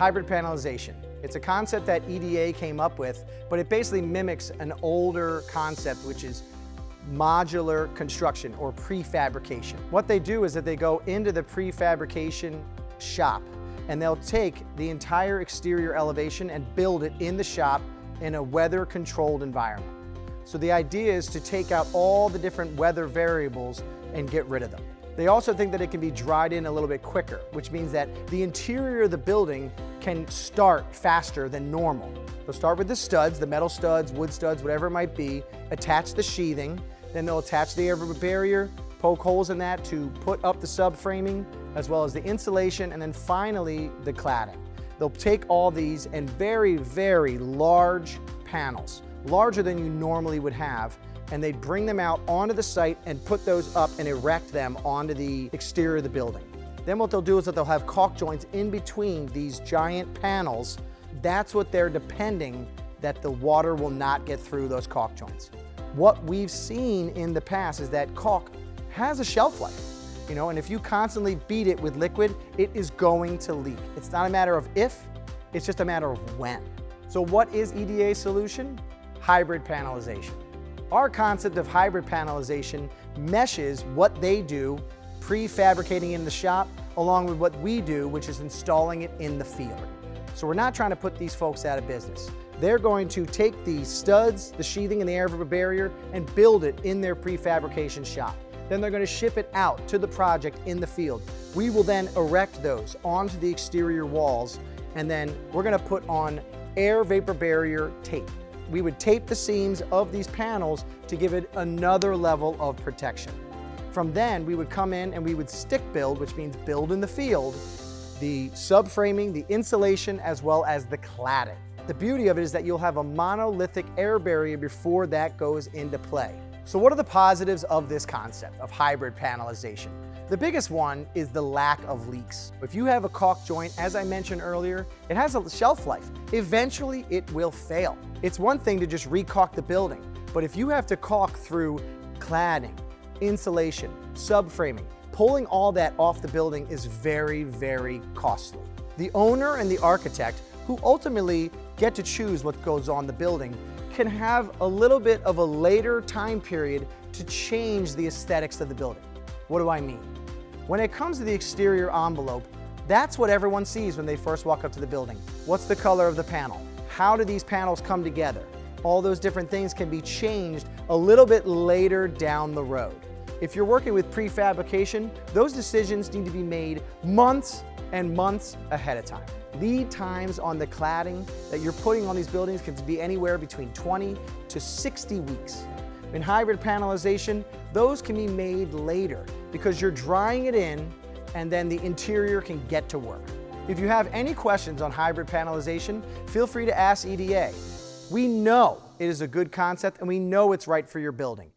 hybrid panelization. It's a concept that EDA came up with, but it basically mimics an older concept, which is modular construction or prefabrication. What they do is that they go into the prefabrication shop and they'll take the entire exterior elevation and build it in the shop in a weather-controlled environment. So the idea is to take out all the different weather variables and get rid of them. They also think that it can be dried in a little bit quicker, which means that the interior of the building can start faster than normal. They'll start with the studs, the metal studs, wood studs, whatever it might be, attach the sheathing, then they'll attach the air barrier, poke holes in that to put up the subframing, as well as the insulation, and then finally the cladding. They'll take all these and very, very large panels, larger than you normally would have, and they'd bring them out onto the site and put those up and erect them onto the exterior of the building. Then what they'll do is that they'll have caulk joints in between these giant panels. That's what they're depending that the water will not get through those caulk joints. What we've seen in the past is that caulk has a shelf life, and if you constantly beat it with liquid, it is going to leak. It's not a matter of if, it's just a matter of when. So what is EDA's solution? Hybrid panelization. Our concept of hybrid panelization meshes what they do, prefabricating in the shop, along with what we do, which is installing it in the field. So we're not trying to put these folks out of business. They're going to take the studs, the sheathing, and the air barrier and build it in their prefabrication shop. Then they're going to ship it out to the project in the field. We will then erect those onto the exterior walls, and then we're going to put on air vapor barrier tape. We would tape the seams of these panels to give it another level of protection. From then, we would come in and we would stick build, which means build in the field, the subframing, the insulation, as well as the cladding. The beauty of it is that you'll have a monolithic air barrier before that goes into play. So what are the positives of this concept of hybrid panelization? The biggest one is the lack of leaks. If you have a caulk joint, as I mentioned earlier, it has a shelf life. Eventually it will fail. It's one thing to just re-caulk the building, but if you have to caulk through cladding, insulation, subframing, pulling all that off the building is very, very costly. The owner and the architect, who ultimately get to choose what goes on the building, can have a little bit of a later time period to change the aesthetics of the building. What do I mean? When it comes to the exterior envelope, that's what everyone sees when they first walk up to the building. What's the color of the panel? How do these panels come together? All those different things can be changed a little bit later down the road. If you're working with prefabrication, those decisions need to be made months and months ahead of time. Lead times on the cladding that you're putting on these buildings can be anywhere between 20 to 60 weeks. In hybrid panelization, those can be made later because you're drying it in and then the interior can get to work. If you have any questions on hybrid panelization, feel free to ask EDA. We know it is a good concept and we know it's right for your building.